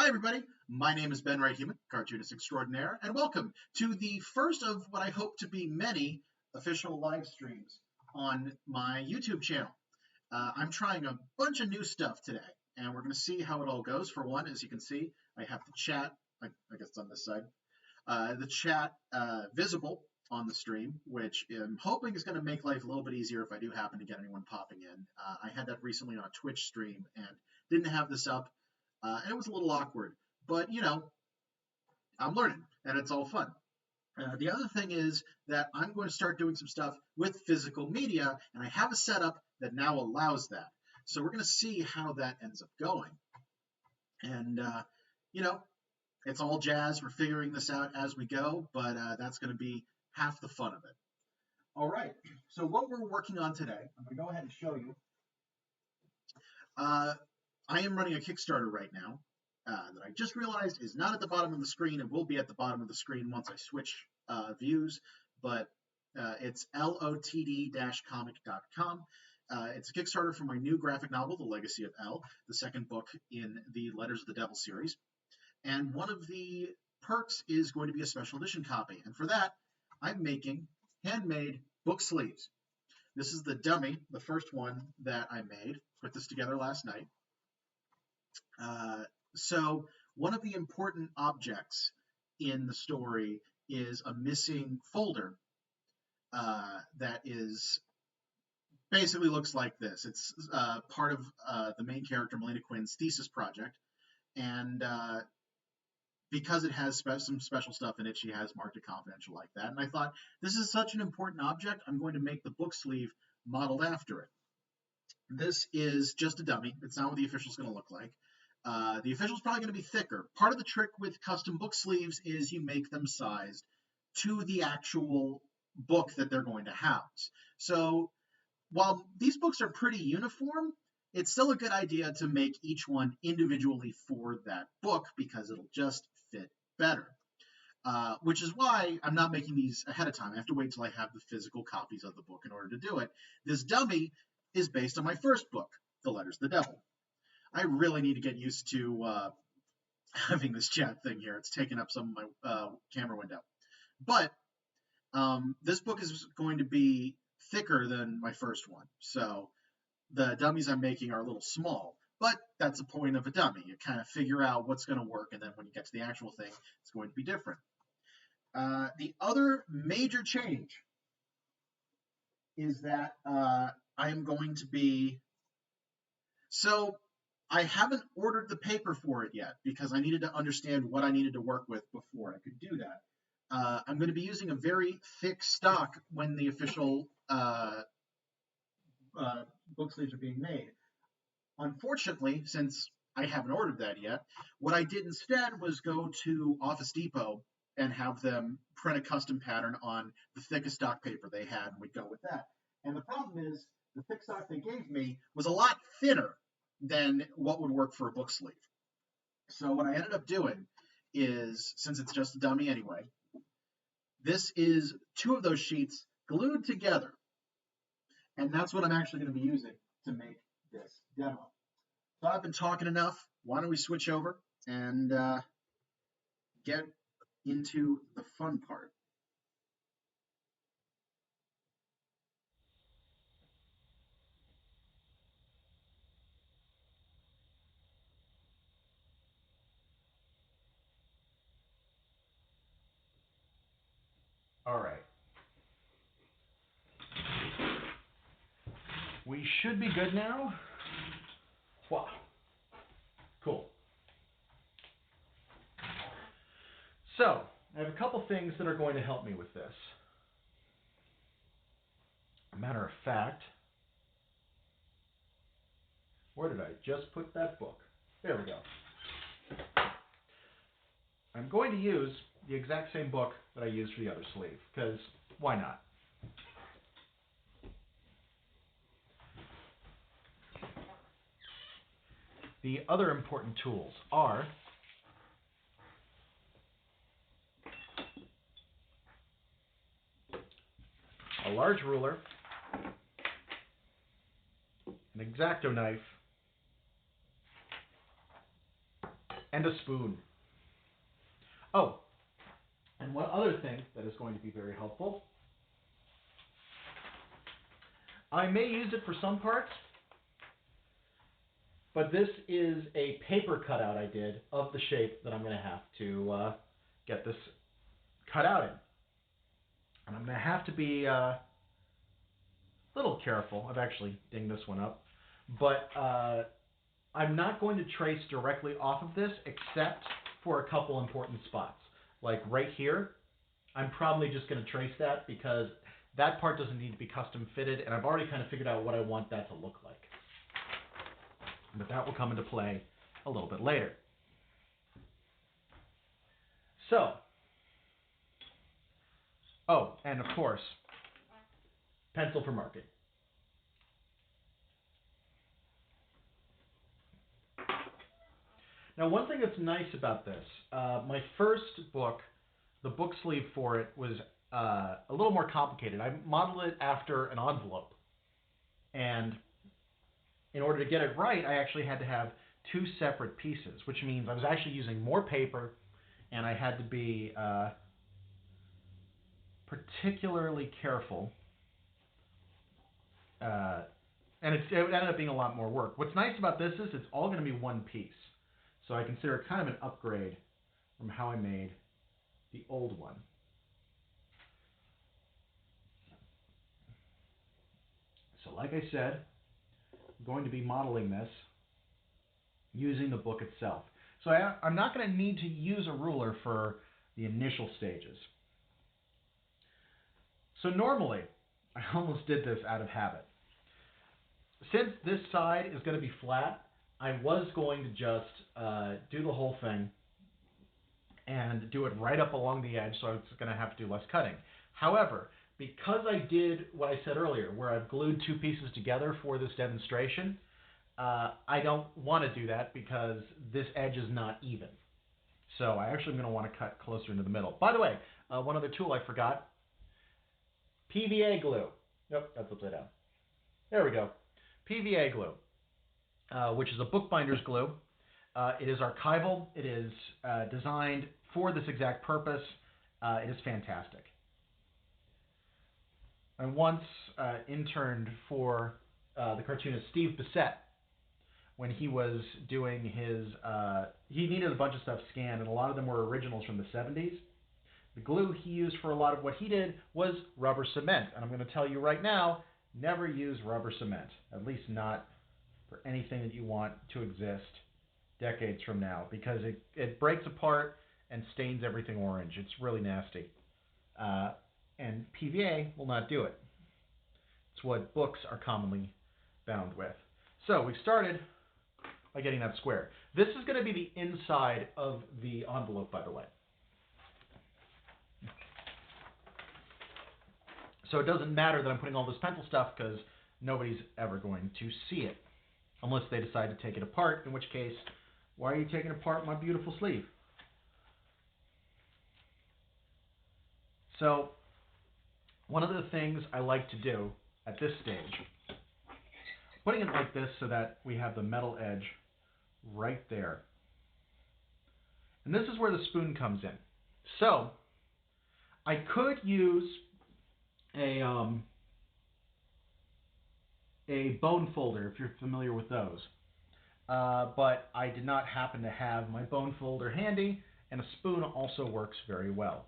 Hi, everybody. My name is Ben Wright Human, cartoonist extraordinaire, and welcome to the first of what I hope to be many official live streams on my YouTube channel. I'm trying a bunch of new stuff today, and we're going to see how it all goes. For one, as you can see, I have the chat, I guess it's on this side, the chat visible on the stream, which I'm hoping is going to make life a little bit easier if I do happen to get anyone popping in. I had that recently on a Twitch stream and didn't have this up. And it was a little awkward, but you know, I'm learning and it's all fun. The other thing is that I'm going to start doing some stuff with physical media, and I have a setup that now allows that. So we're going to see how that ends up going. And, you know, it's all jazz. We're figuring this out as we go, but that's going to be half the fun of it. All right. So what we're working on today, I'm going to go ahead and show you. I am running a Kickstarter right now that I just realized is not at the bottom of the screen. It will be at the bottom of the screen once I switch views, but it's lotd-comic.com. It's a Kickstarter for my new graphic novel, The Legacy of L, the second book in the Letters of the Devil series. And one of the perks is going to be a special edition copy. And for that, I'm making handmade book sleeves. This is the dummy, the first one that I made. Put this together last night. So one of the important objects in the story is a missing folder that is basically looks like this. It's part of the main character, Melina Quinn's thesis project. And because it has some special stuff in it, she has marked it confidential like that. And I thought, this is such an important object, I'm going to make the book sleeve modeled after it. This is just a dummy. It's not what the official is going to look like. The official is probably going to be thicker. Part of the trick with custom book sleeves is you make them sized to the actual book that they're going to house. So while these books are pretty uniform, it's still a good idea to make each one individually for that book because it'll just fit better. Which is why I'm not making these ahead of time. I have to wait until I have the physical copies of the book in order to do it. This dummy is based on my first book, The Letters of the Devil. I really need to get used to having this chat thing here. It's taking up some of my camera window. But this book is going to be thicker than my first one. So the dummies I'm making are a little small. But that's the point of a dummy. You kind of figure out what's going to work, and then when you get to the actual thing, it's going to be different. The other major change is that I am going to be... So I haven't ordered the paper for it yet because I needed to understand what I needed to work with before I could do that. I'm going to be using a very thick stock when the official book sleeves are being made. Unfortunately, since I haven't ordered that yet, what I did instead was go to Office Depot and have them print a custom pattern on the thickest stock paper they had, and we'd go with that. And the problem is, the thick stock they gave me was a lot thinner than what would work for a book sleeve. So what I ended up doing is, since it's just a dummy anyway, this is 2 of those sheets glued together. And that's what I'm actually going to be using to make this demo. So I've been talking enough. Why don't we switch over and get into the fun part. All right. We should be good now. Wow. Cool. So, I have a couple things that are going to help me with this. Matter of fact, where did I just put that book? There we go. I'm going to use the exact same book that I used for the other sleeve, because why not? The other important tools are a large ruler, an X-Acto knife, and a spoon. Oh, and one other thing that is going to be very helpful. I may use it for some parts, but this is a paper cutout I did of the shape that I'm going to have to get this cut out in. And I'm going to have to be a little careful. I've actually dinged this one up. But I'm not going to trace directly off of this except for a couple important spots. Like right here, I'm probably just going to trace that because that part doesn't need to be custom fitted, and I've already kind of figured out what I want that to look like. But that will come into play a little bit later. So, oh, and of course, pencil for marking. Now, one thing that's nice about this, my first book, the book sleeve for it was a little more complicated. I modeled it after an envelope. And in order to get it right, I actually had to have two separate pieces, which means I was actually using more paper, and I had to be particularly careful. And it ended up being a lot more work. What's nice about this is it's all going to be one piece. So I consider it kind of an upgrade from how I made the old one. So like I said, I'm going to be modeling this using the book itself. So I'm not going to need to use a ruler for the initial stages. So normally, I almost did this out of habit. Since this side is going to be flat, I was going to just do the whole thing and do it right up along the edge, so I was going to have to do less cutting. However, because I did what I said earlier, where I've glued two pieces together for this demonstration, I don't want to do that because this edge is not even. So I actually am going to want to cut closer into the middle. By the way, one other tool I forgot, PVA glue. Nope, that's upside down. There we go. PVA glue, which is a bookbinder's glue. It is archival. It is designed for this exact purpose. It is fantastic. I once interned for the cartoonist Steve Bissette when he was doing his... he needed a bunch of stuff scanned, and a lot of them were originals from the 70s. The glue he used for a lot of what he did was rubber cement. And I'm going to tell you right now, never use rubber cement. At least not for anything that you want to exist decades from now, because it breaks apart and stains everything orange. It's really nasty. And PVA will not do it. It's what books are commonly bound with. So we started by getting that square. This is going to be the inside of the envelope, by the way. So it doesn't matter that I'm putting all this pencil stuff because nobody's ever going to see it. Unless they decide to take it apart, in which case, why are you taking apart my beautiful sleeve? So, one of the things I like to do at this stage, putting it like this so that we have the metal edge right there. And this is where the spoon comes in. So, I could use a bone folder, if you're familiar with those. But I did not happen to have my bone folder handy, and a spoon also works very well.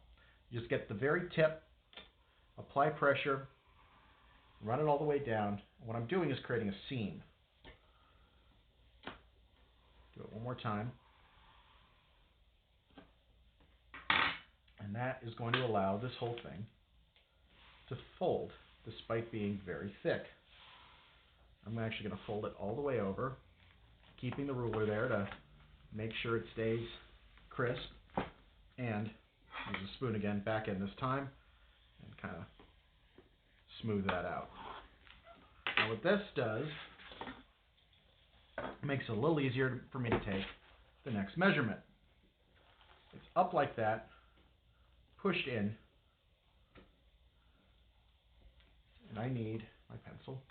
You just get the very tip, apply pressure, run it all the way down. What I'm doing is creating a seam. Do it one more time. And that is going to allow this whole thing to fold, despite being very thick. I'm actually going to fold it all the way over, keeping the ruler there to make sure it stays crisp, and use a spoon again back in this time and kind of smooth that out. Now what this does, it makes it a little easier for me to take the next measurement. It's up like that, pushed in, and I need my pencil.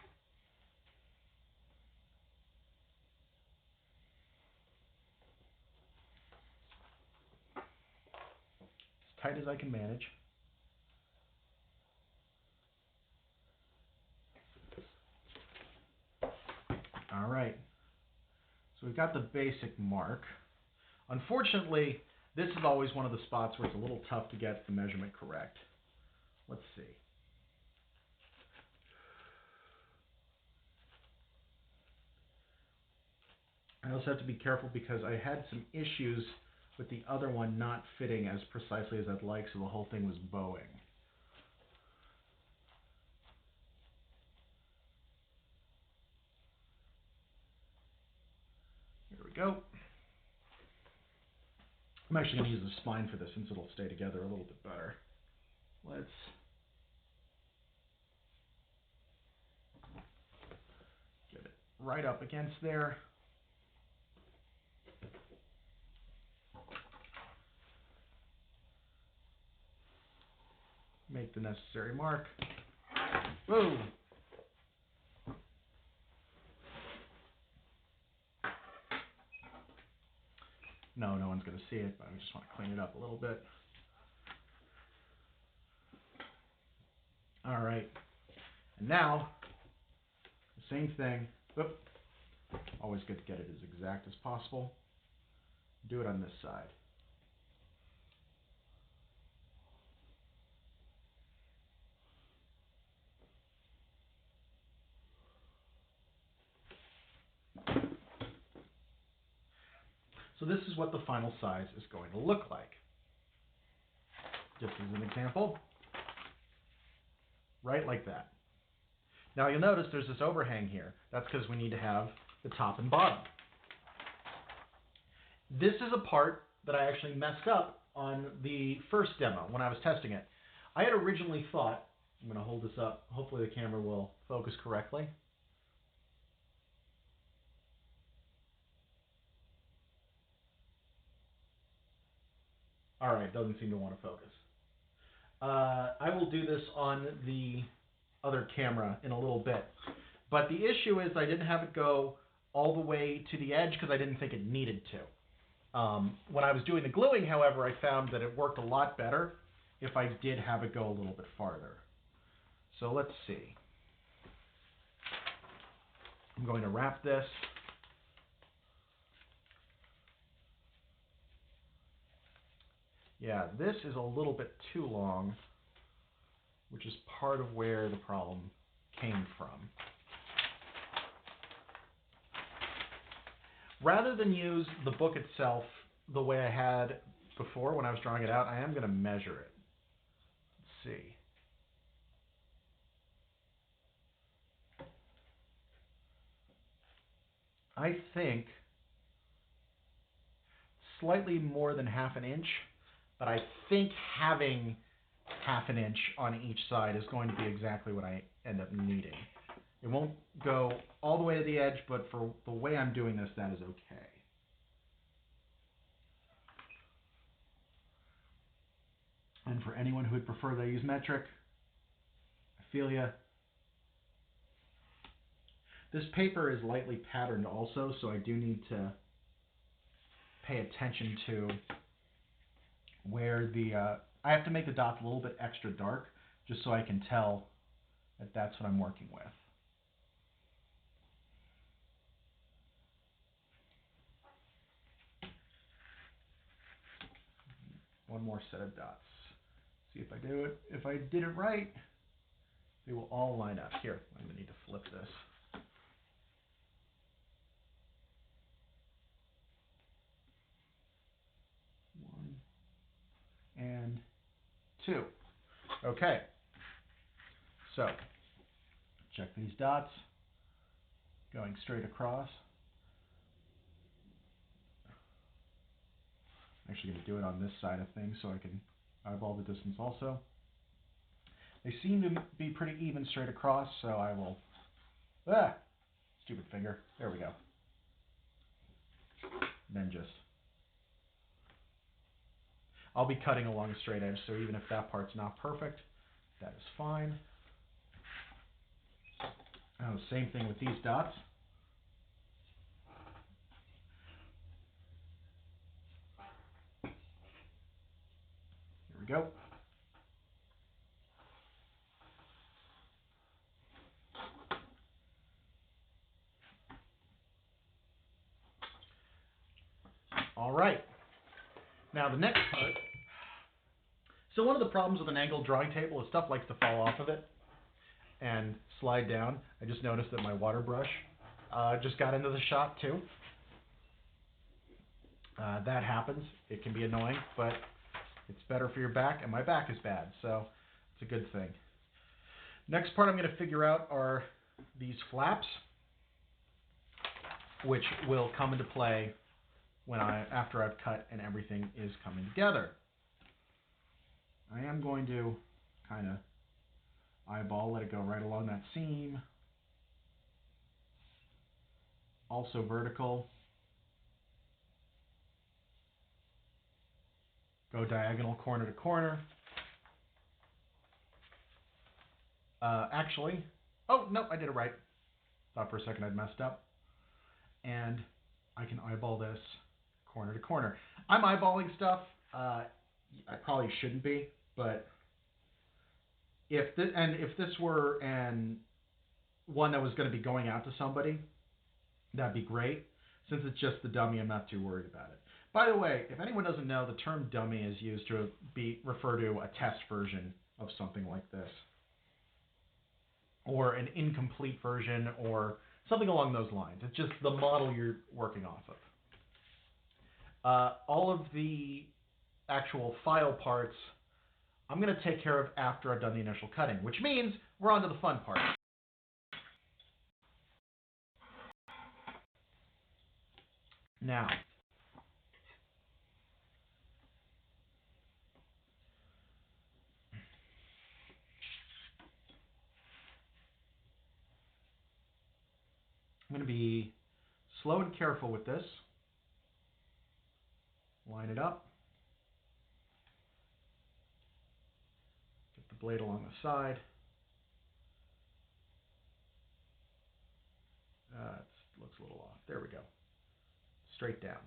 tight as I can manage. All right. So we've got the basic mark. Unfortunately, this is always one of the spots where it's a little tough to get the measurement correct. Let's see. I also have to be careful because I had some issues with the other one not fitting as precisely as I'd like, so the whole thing was bowing. Here we go. I'm actually going to use the spine for this since it'll stay together a little bit better. Let's get it right up against there. Make the necessary mark. Boom! No one's going to see it, but I just want to clean it up a little bit. All right. And now, the same thing. Whoop. Always good to get it as exact as possible. Do it on this side. So this is what the final size is going to look like. Just as an example, right like that. Now you'll notice there's this overhang here. That's because we need to have the top and bottom. This is a part that I actually messed up on the first demo when I was testing it. I had originally thought, I'm going to hold this up, hopefully the camera will focus correctly. All right, doesn't seem to want to focus. I will do this on the other camera in a little bit. But the issue is I didn't have it go all the way to the edge because I didn't think it needed to. When I was doing the gluing, however, I found that it worked a lot better if I did have it go a little bit farther. So let's see. I'm going to wrap this. Yeah, this is a little bit too long, which is part of where the problem came from. Rather than use the book itself the way I had before when I was drawing it out, I am going to measure it. Let's see. I think slightly more than half an inch, but I think having half an inch on each side is going to be exactly what I end up needing. It won't go all the way to the edge, but for the way I'm doing this, that is okay. And for anyone who would prefer that I use metric, I feel ya. This paper is lightly patterned also, so I do need to pay attention to where the... I have to make the dots a little bit extra dark, just so I can tell that that's what I'm working with. One more set of dots. See if I do it. If I did it right, they will all line up. Here, I'm going to need to flip this. One and two. Okay. So, check these dots. Going straight across. I'm actually going to do it on this side of things so I can eyeball the distance also. They seem to be pretty even straight across, so I will... Stupid finger. There we go. Then just... I'll be cutting along a straight edge, so even if that part's not perfect, that is fine. Oh, same thing with these dots. Here we go. All right. Now the next part. So one of the problems with an angled drawing table is stuff likes to fall off of it and slide down. I just noticed that my water brush just got into the shot too. That happens. It can be annoying, but it's better for your back, and my back is bad, so it's a good thing. Next part I'm going to figure out are these flaps, which will come into play after I've cut and everything is coming together. I am going to kind of eyeball, let it go right along that seam. Also vertical. Go diagonal corner to corner. Actually, oh, no, I did it right. Thought for a second I'd messed up. And I can eyeball this corner to corner. I'm eyeballing stuff. I probably shouldn't be, but if this were one that was going to be going out to somebody, that'd be great. Since it's just the dummy, I'm not too worried about it. By the way, if anyone doesn't know, the term dummy is used to refer to a test version of something like this, or an incomplete version, or something along those lines. It's just the model you're working off of. All of the actual file parts I'm going to take care of after I've done the initial cutting, which means we're on to the fun part. Now, I'm going to be slow and careful with this. Line it up. Get the blade along the side. It looks a little off. There we go. Straight down.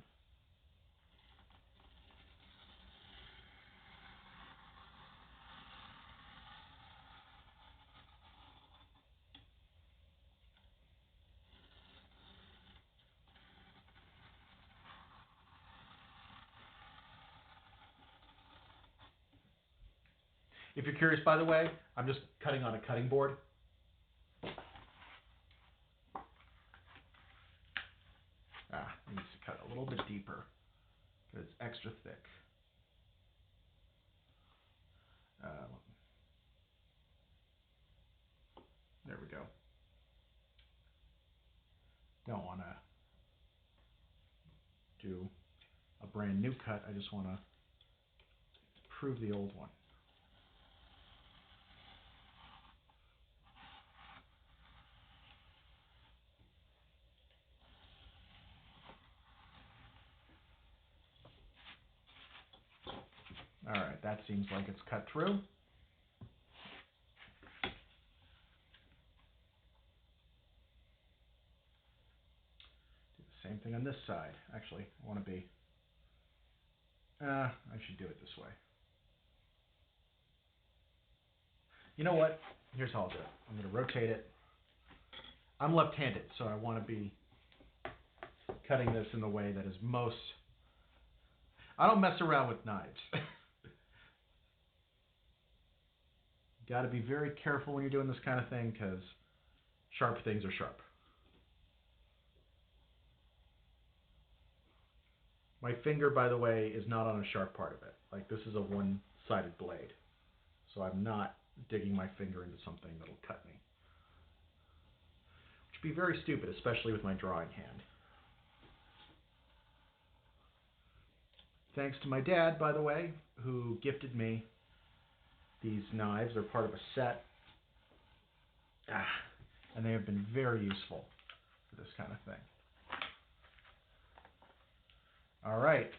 If you're curious, by the way, I'm just cutting on a cutting board. It needs to cut a little bit deeper because it's extra thick. There we go. Don't want to do a brand new cut. I just want to prove the old one. All right, that seems like it's cut through. Do the same thing on this side. Actually, I want to be... I should do it this way. You know what? Here's how I'll do it. I'm going to rotate it. I'm left-handed, so I want to be cutting this in the way that is most... I don't mess around with knives. Got to be very careful when you're doing this kind of thing because sharp things are sharp. My finger, by the way, is not on a sharp part of it. Like, this is a one-sided blade. So I'm not digging my finger into something that'll cut me. Which would be very stupid, especially with my drawing hand. Thanks to my dad, by the way, who gifted me these knives. They're part of a set. And they have been very useful for this kind of thing. All right.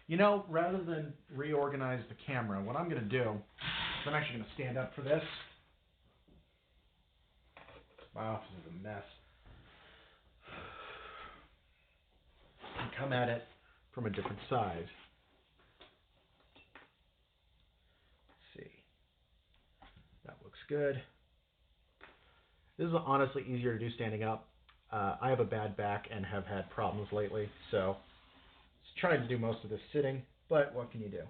You know, rather than reorganize the camera, what I'm going to do is I'm actually going to stand up for this. My office is a mess. And come at it from a different size. Let's see. That looks good. This is honestly easier to do standing up. I have a bad back and have had problems lately, so trying to do most of this sitting, but what can you do?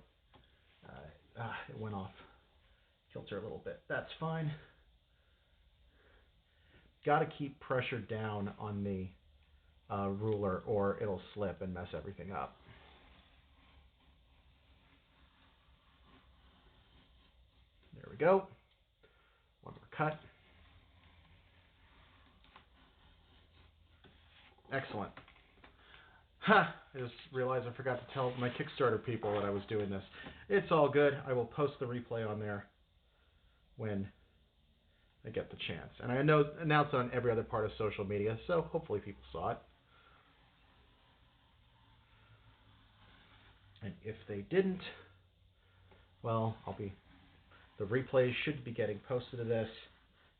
It went off kilter a little bit. That's fine. Got to keep pressure down on the ruler or it'll slip and mess everything up. There we go. One more cut. Excellent. I just realized I forgot to tell my Kickstarter people that I was doing this. It's all good. I will post the replay on there when I get the chance. And I announce it on every other part of social media, so hopefully people saw it. And if they didn't, well, the replay should be getting posted to this,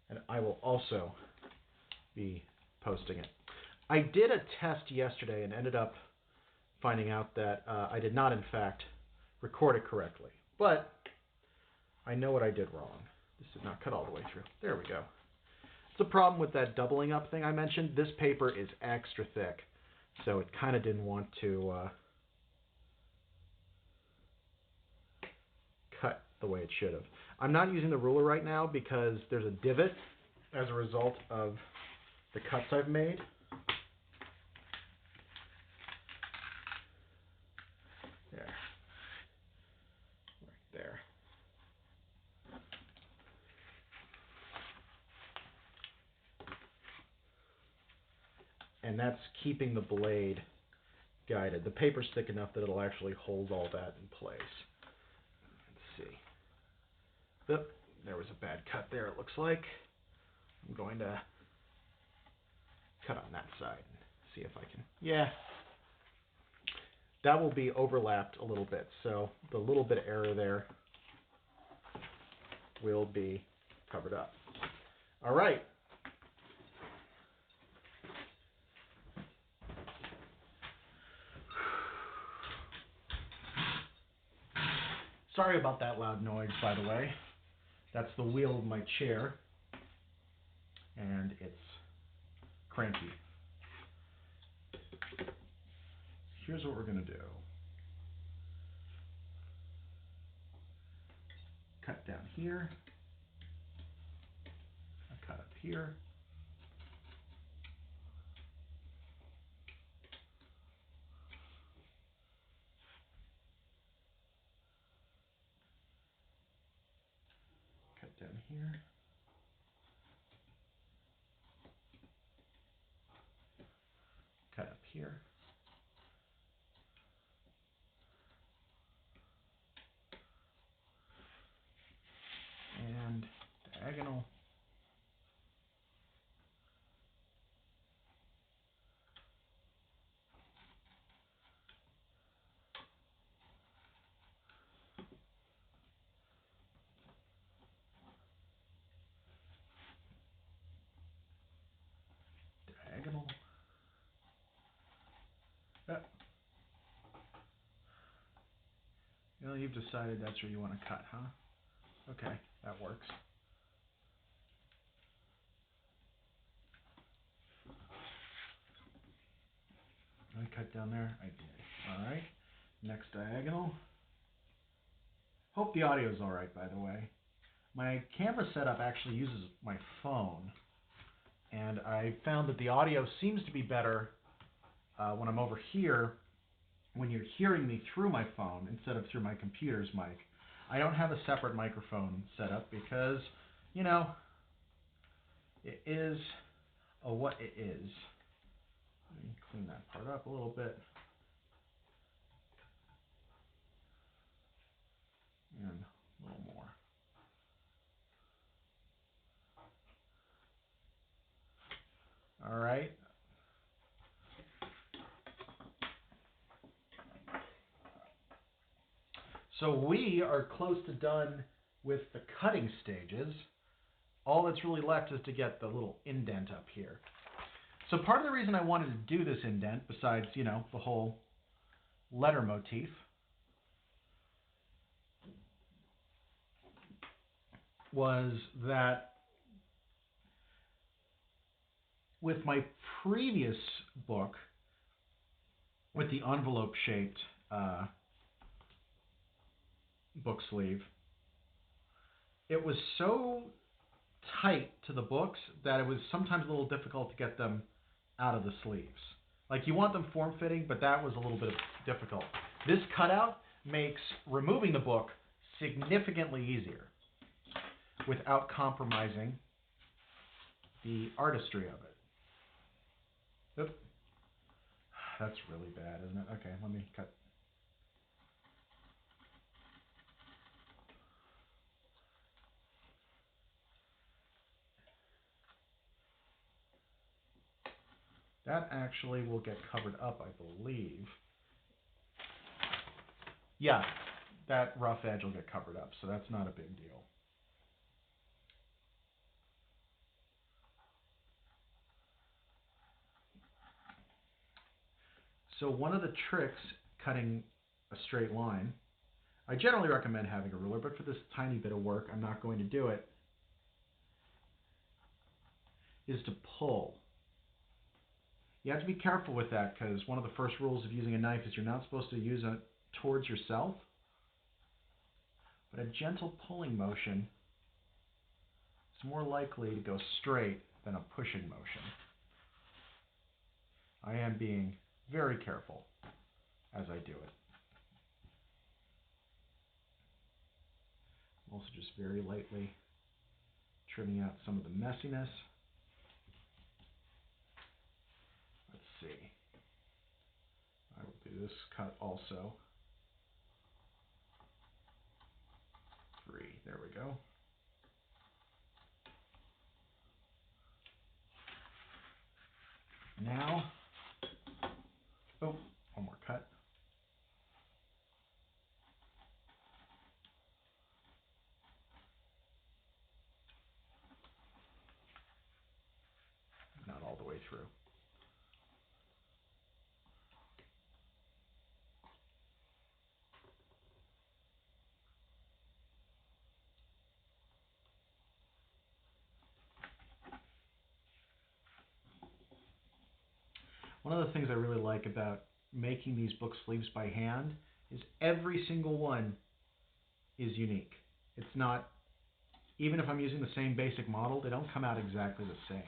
and I will also be posting it. I did a test yesterday and ended up finding out that I did not, in fact, record it correctly. But I know what I did wrong. This did not cut all the way through. There we go. It's a problem with that doubling up thing I mentioned. This paper is extra thick, so it kind of didn't want to cut the way it should have. I'm not using the ruler right now because there's a divot as a result of the cuts I've made. There. Right there. And that's keeping the blade guided. The paper's thick enough that it'll actually hold all that in place. Let's see. Oop, there was a bad cut there, it looks like. I'm going to cut on that side and see if I can. Yeah. That will be overlapped a little bit, so the little bit of error there will be covered up. All right. Sorry about that loud noise, by the way. That's the wheel of my chair, and it's cranky. Here's what we're going to do. Cut down here. A cut up here. Cut down here. Cut up here. And diagonal. Diagonal. Well, you've decided that's where you want to cut, huh? Okay, that works. I cut down there. I did. All right. Next diagonal. Hope the audio is all right, by the way. My camera setup actually uses my phone, and I found that the audio seems to be better when I'm over here, when you're hearing me through my phone instead of through my computer's mic. I don't have a separate microphone set up because, you know, it is what it is. Let me clean that part up a little bit. And a little more. All right. So we are close to done with the cutting stages. All that's really left is to get the little indent up here. So part of the reason I wanted to do this indent, besides, you know, the whole letter motif was that with my previous book, with the envelope-shaped book sleeve, it was so tight to the books that it was sometimes a little difficult to get them out of the sleeves. Like, you want them form-fitting, but that was a little bit difficult. This cutout makes removing the book significantly easier without compromising the artistry of it. Oop. That's really bad, isn't it? Okay, let me cut. That actually will get covered up, I believe. Yeah, that rough edge will get covered up, so that's not a big deal. So one of the tricks cutting a straight line, I generally recommend having a ruler, but for this tiny bit of work, I'm not going to do it, is to pull. You have to be careful with that, because one of the first rules of using a knife is you're not supposed to use it towards yourself. But a gentle pulling motion is more likely to go straight than a pushing motion. I am being very careful as I do it. I'm also just very lightly trimming out some of the messiness. Let's see. I will do this cut also. 3. There we go. Now, oh, one more cut. Not all the way through. One of the things I really like about making these book sleeves by hand is every single one is unique. It's not, even if I'm using the same basic model, they don't come out exactly the same.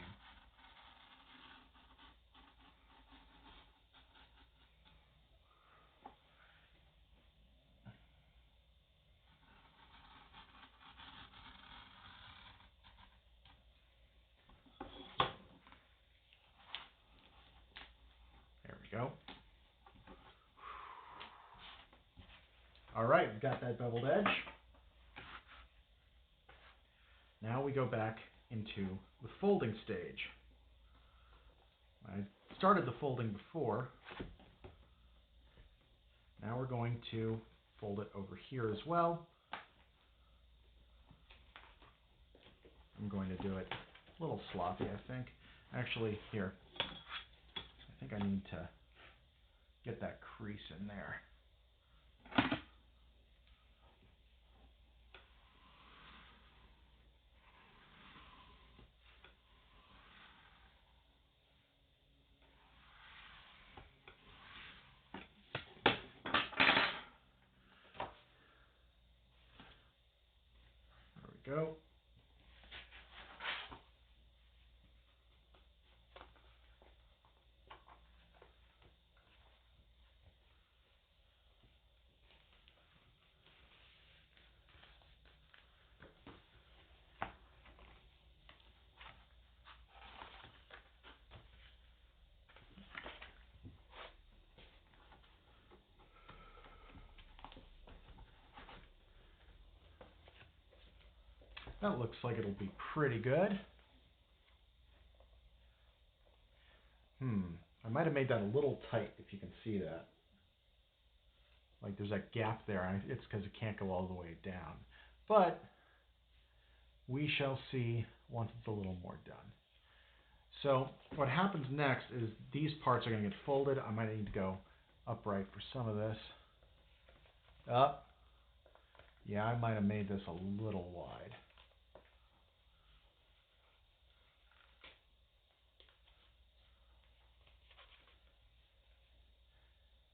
There we go. All right, we've got that beveled edge. Now we go back into the folding stage. I started the folding before. Now we're going to fold it over here as well. I'm going to do it a little sloppy, I think. Actually, here. I think I need to get that crease in there. There we go. That looks like it'll be pretty good. I might have made that a little tight, if you can see that. Like there's that gap there, and it's because it can't go all the way down. But we shall see once it's a little more done. So what happens next is these parts are going to get folded. I might need to go upright for some of this. Up. Yeah, I might have made this a little wide.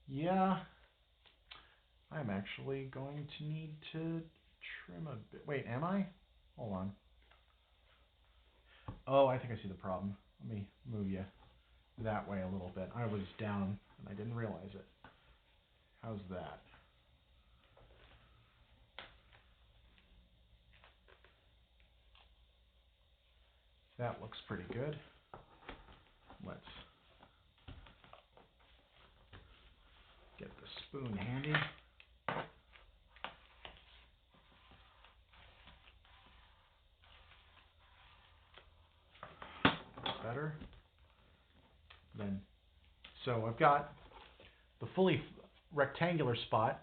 Yeah, I'm actually going to need to trim a bit. Wait, am I? Hold on. Oh, I think I see the problem. Let me move you that way a little bit. I was down and I didn't realize it. How's that? That looks pretty good. Let's get the spoon handy. Better. Then, so I've got the fully rectangular spot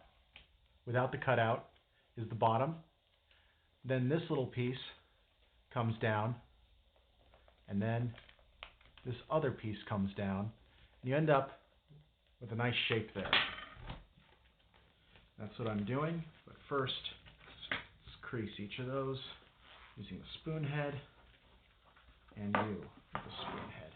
without the cutout is the bottom. Then this little piece comes down, and then this other piece comes down, and you end up with a nice shape there. That's what I'm doing, but first, let's crease each of those using the spoon head, and you with the spoon head.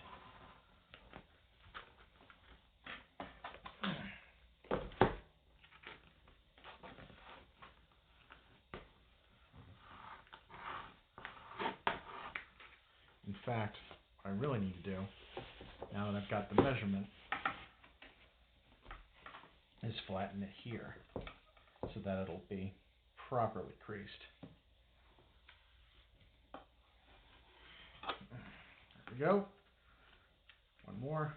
In fact, what I really need to do, now that I've got the measurement, is flatten it here so that it'll be properly creased. There we go. One more.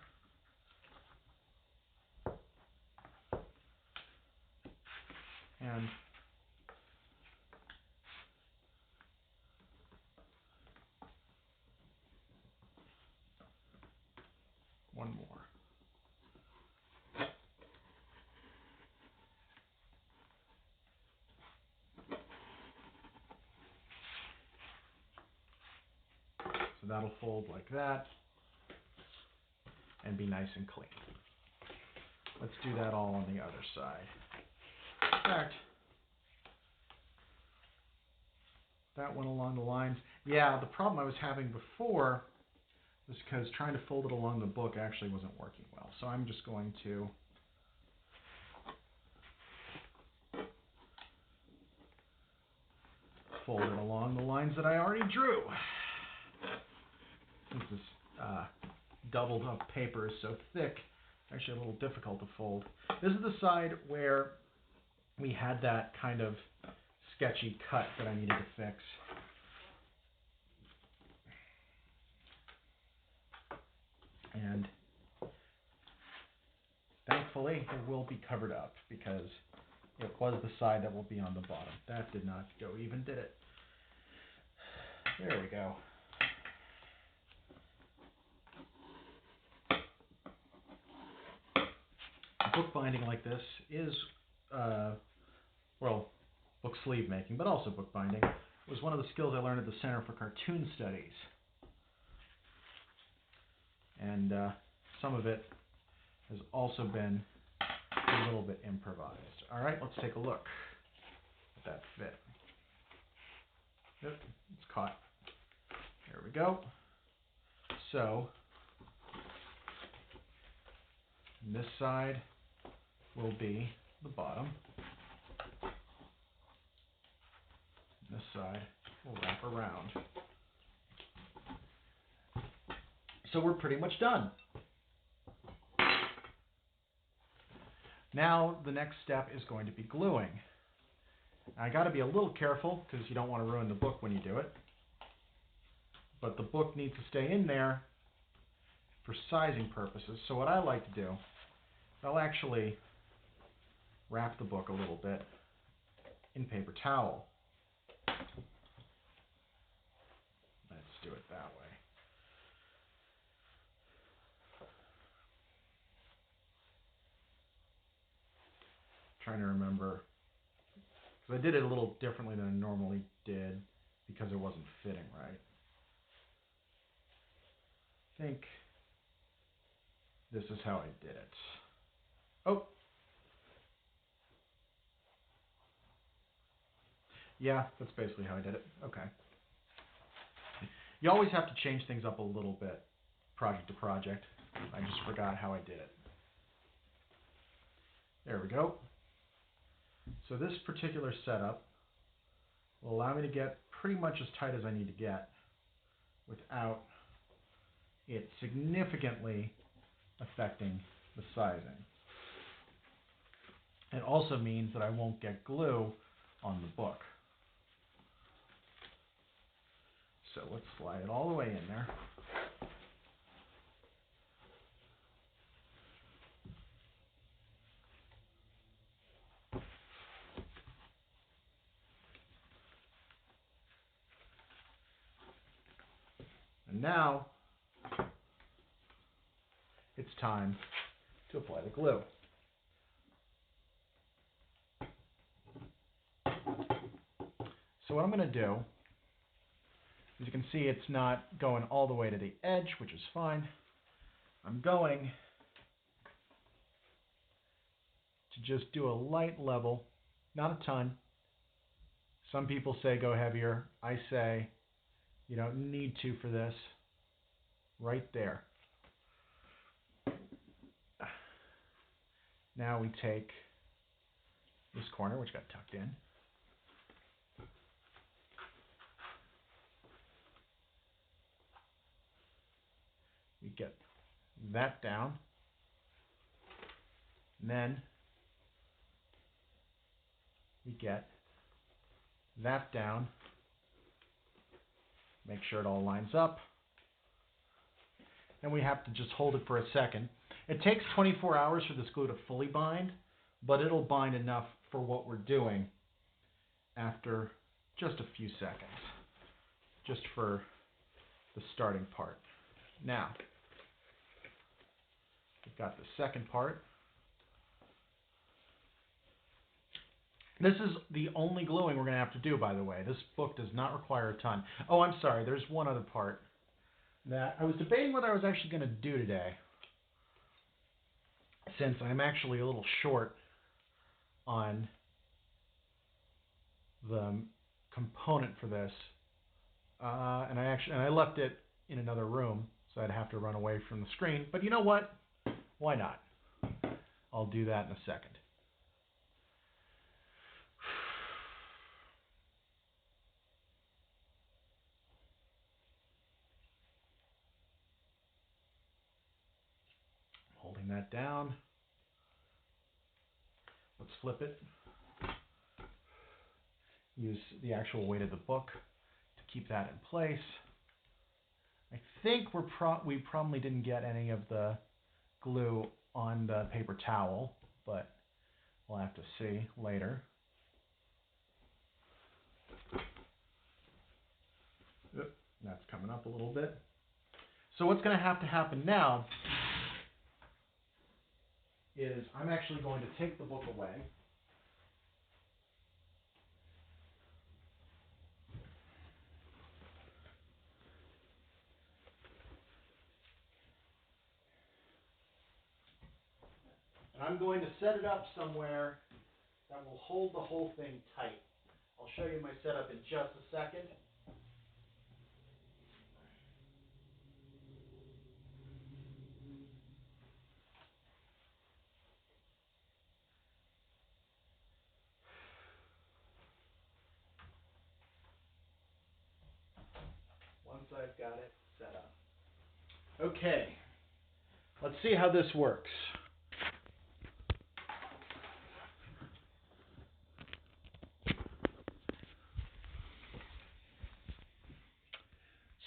And one more. So that'll fold like that and be nice and clean. Let's do that all on the other side. In fact, that went along the lines. Yeah, the problem I was having before was because trying to fold it along the book actually wasn't working well. So I'm just going to fold it along the lines that I already drew. Since this doubled up paper is so thick, it's actually a little difficult to fold. This is the side where we had that kind of sketchy cut that I needed to fix. And thankfully, it will be covered up because it was the side that will be on the bottom. That did not go even, did it? There we go. Bookbinding like this is, well, book sleeve making, but also bookbinding, was one of the skills I learned at the Center for Cartoon Studies. And some of it has also been a little bit improvised. All right, let's take a look at that fit. Yep, it's caught. There we go. So, this side will be the bottom. This side will wrap around. So we're pretty much done. Now the next step is going to be gluing. I got to be a little careful because you don't want to ruin the book when you do it. But the book needs to stay in there for sizing purposes. So what I like to do, I'll actually wrap the book a little bit in paper towel. Let's do it that way. Trying to remember, because I did it a little differently than I normally did because it wasn't fitting right. I think this is how I did it. Oh, Yeah, that's basically how I did it. Okay. You always have to change things up a little bit, project to project. I just forgot how I did it. There we go. So this particular setup will allow me to get pretty much as tight as I need to get without it significantly affecting the sizing. It also means that I won't get glue on the book. So let's slide it all the way in there. And now it's time to apply the glue. So what I'm going to do, as you can see, it's not going all the way to the edge, which is fine. I'm going to just do a light level, not a ton. Some people say go heavier. I say you don't need to for this. Right there. Now we take this corner, which got tucked in. We get that down. And then we get that down. Make sure it all lines up. And we have to just hold it for a second. It takes 24 hours for this glue to fully bind, but it'll bind enough for what we're doing after just a few seconds, just for the starting part. Now, we've got the second part. This is the only gluing we're going to have to do, by the way. This book does not require a ton. Oh, I'm sorry, there's one other part that I was debating whether I was actually going to do today, since I'm actually a little short on the component for this, and I left it in another room, so I'd have to run away from the screen. But you know what? Why not? I'll do that in a second. Holding that down. Let's flip it. Use the actual weight of the book to keep that in place. I think we probably didn't get any of the glue on the paper towel, but we'll have to see later. Oop, that's coming up a little bit. So what's going to happen now is I'm actually going to take the book away. And I'm going to set it up somewhere that will hold the whole thing tight. I'll show you my setup in just a second. Once I've got it set up. Okay, let's see how this works.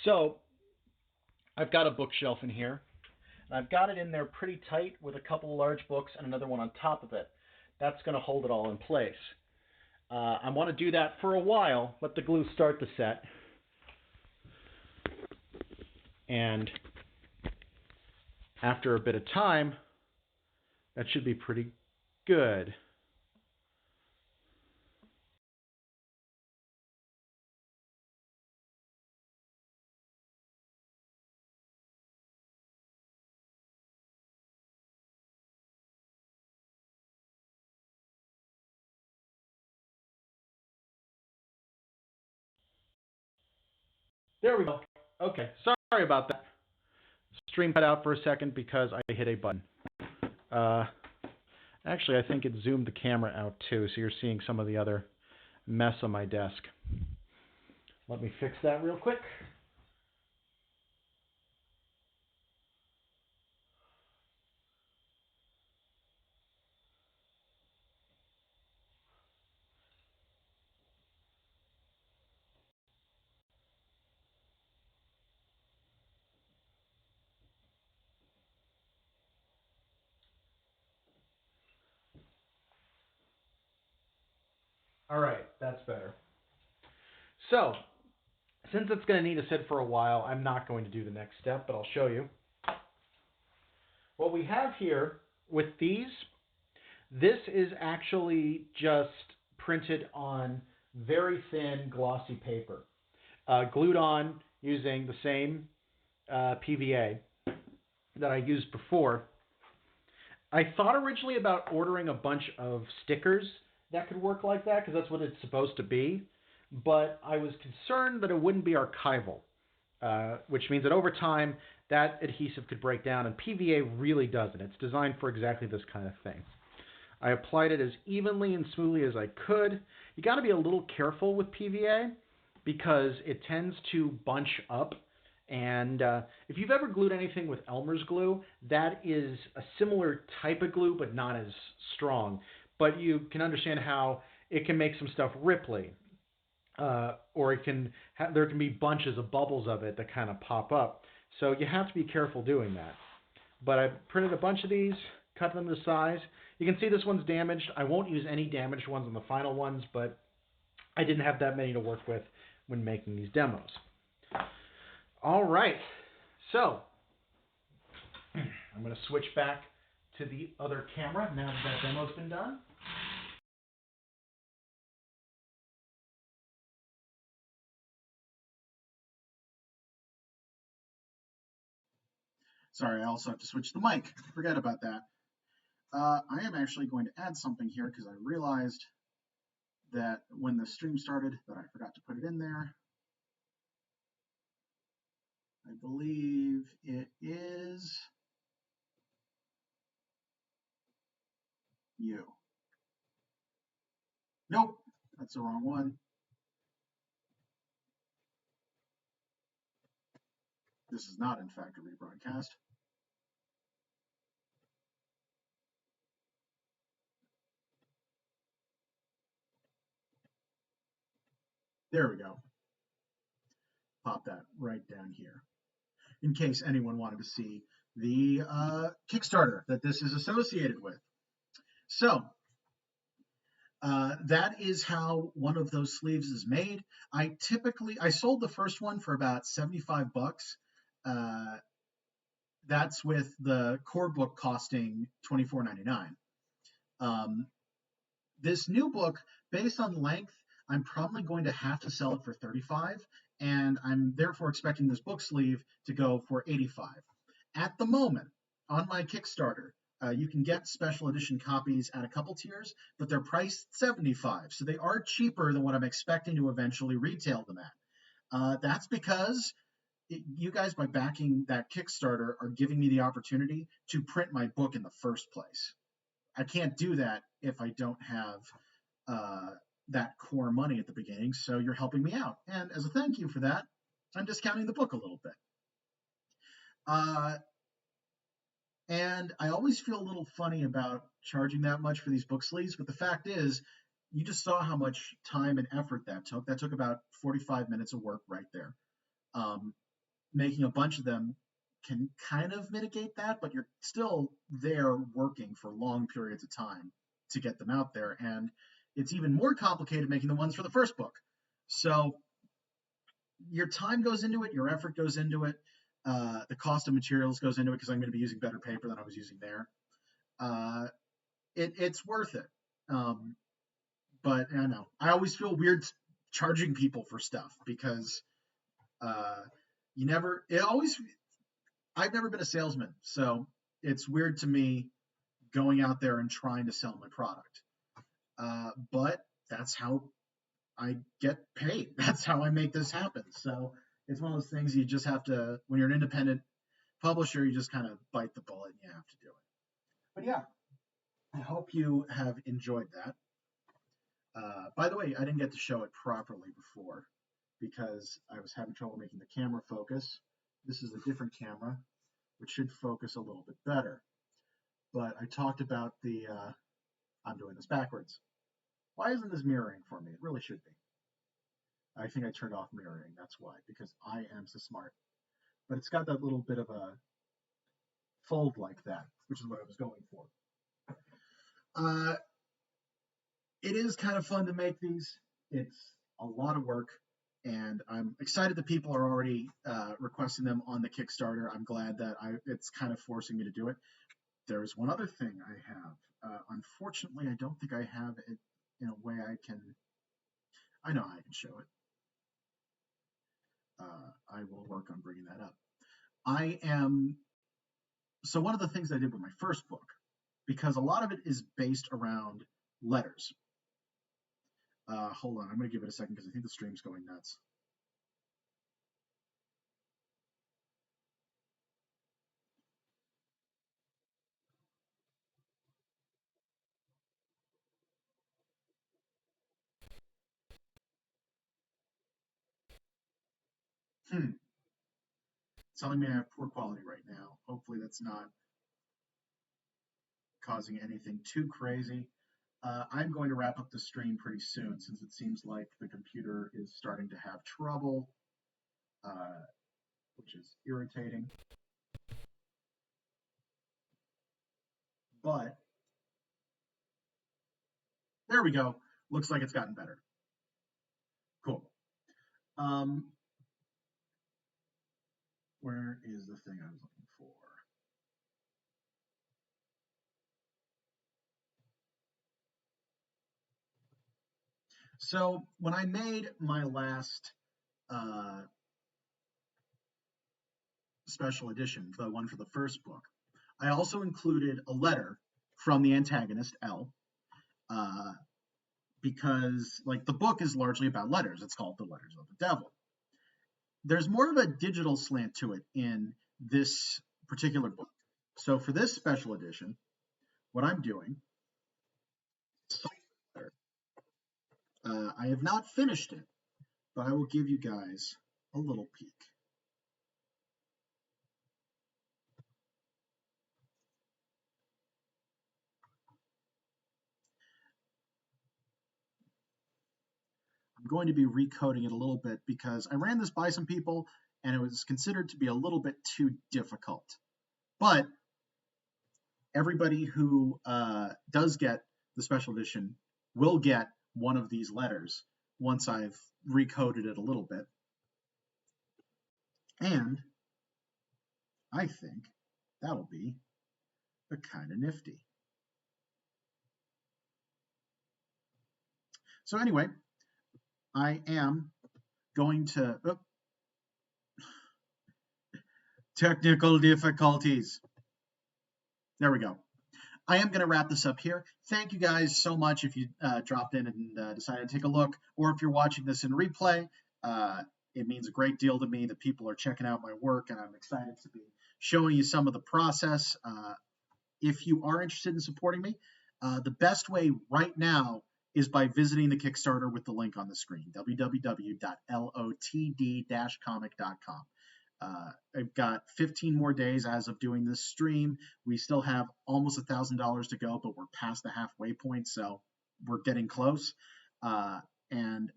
So, I've got a bookshelf in here, and I've got it in there pretty tight with a couple large books and another one on top of it. That's going to hold it all in place. I want to do that for a while, let the glue start to set, and after a bit of time, that should be pretty good. There we go. Okay, sorry about that. Stream cut out for a second because I hit a button. Uh, Actually, I think it zoomed the camera out too, so you're seeing some of the other mess on my desk. Let me fix that real quick. All right, that's better. So, since it's going to need to sit for a while, I'm not going to do the next step, but I'll show you. What we have here with these, this is actually just printed on very thin glossy paper, glued on using the same PVA that I used before. I thought originally about ordering a bunch of stickers that could work like that, because that's what it's supposed to be, but I was concerned that it wouldn't be archival, which means that over time that adhesive could break down, and PVA really doesn't. It's designed for exactly this kind of thing. I applied it as evenly and smoothly as I could. You got to be a little careful with PVA because it tends to bunch up. And if you've ever glued anything with Elmer's glue, that is a similar type of glue, but not as strong. But you can understand how it can make some stuff ripply, or it can there can be bunches of bubbles of it that kind of pop up. So you have to be careful doing that. But I printed a bunch of these, cut them to size. You can see this one's damaged. I won't use any damaged ones on the final ones, but I didn't have that many to work with when making these demos. All right, so I'm going to switch back to the other camera now that demo's been done. Sorry, I also have to switch the mic. Forget about that. I am actually going to add something here because I realized that when the stream started that I forgot to put it in there. I believe it is you. Nope, that's the wrong one. This is not, in fact, a rebroadcast. There we go. Pop that right down here in case anyone wanted to see the Kickstarter that this is associated with. So that is how one of those sleeves is made. I sold the first one for about $75. That's with the core book costing $24.99. This new book, based on length, I'm probably going to have to sell it for $35, and I'm therefore expecting this book sleeve to go for $85. At the moment, on my Kickstarter, you can get special edition copies at a couple tiers, but they're priced $75, so they are cheaper than what I'm expecting to eventually retail them at. That's because you guys, by backing that Kickstarter, are giving me the opportunity to print my book in the first place. I can't do that if I don't have that core money at the beginning, so you're helping me out. And as a thank you for that, I'm discounting the book a little bit. And I always feel a little funny about charging that much for these book sleeves, but the fact is, you just saw how much time and effort that took. That took about 45 minutes of work right there. Making a bunch of them can kind of mitigate that, but you're still there working for long periods of time to get them out there. And it's even more complicated making the ones for the first book. So your time goes into it, your effort goes into it, the cost of materials goes into it because I'm going to be using better paper than I was using there. It's worth it. But I don't know. I always feel weird charging people for stuff because I've never been a salesman, so it's weird to me going out there and trying to sell my product. But that's how I get paid. That's how I make this happen. So It's one of those things you just have to, when you're an independent publisher, you just kind of bite the bullet and you have to do it. But yeah, I hope you have enjoyed that. By the way, I didn't get to show it properly before because I was having trouble making the camera focus. This is a different camera, which should focus a little bit better. But I talked about I'm doing this backwards. Why isn't this mirroring for me? It really should be. I think I turned off mirroring, that's why, because I am so smart. But it's got that little bit of a fold like that, which is what I was going for. It is kind of fun to make these. It's a lot of work, and I'm excited that people are already requesting them on the Kickstarter. I'm glad that it's kind of forcing me to do it. There's one other thing I have. Unfortunately, I don't think I have it in a way I know I can show it. I will work on bringing that up. So one of the things I did with my first book, because a lot of it is based around letters. Hold on, I'm going to give it a second because I think the stream's going nuts. It's telling me I have poor quality right now. Hopefully that's not causing anything too crazy. I'm going to wrap up the stream pretty soon since it seems like the computer is starting to have trouble, which is irritating. But there we go. Looks like it's gotten better. Cool. Where is the thing I was looking for? So when I made my last special edition, the one for the first book, I also included a letter from the antagonist, L, because like the book is largely about letters. It's called The Letters of the Devil. There's more of a digital slant to it in this particular book. So for this special edition, what I'm doing, I have not finished it, but I will give you guys a little peek. I'm going to be recoding it a little bit because I ran this by some people and it was considered to be a little bit too difficult. But everybody who does get the special edition will get one of these letters once I've recoded it a little bit. And I think that'll be kind of nifty. So anyway, I am going to... technical difficulties. There we go. I am going to wrap this up here. Thank you guys so much if you dropped in and decided to take a look, or if you're watching this in replay. It means a great deal to me that people are checking out my work, and I'm excited to be showing you some of the process. If you are interested in supporting me, the best way right now is by visiting the Kickstarter with the link on the screen, www.lotd-comic.com. I've got 15 more days as of doing this stream. We still have almost $1,000 to go, but we're past the halfway point, so we're getting close. And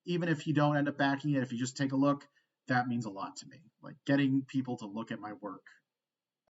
even if you don't end up backing it, if you just take a look, that means a lot to me. Like getting people to look at my work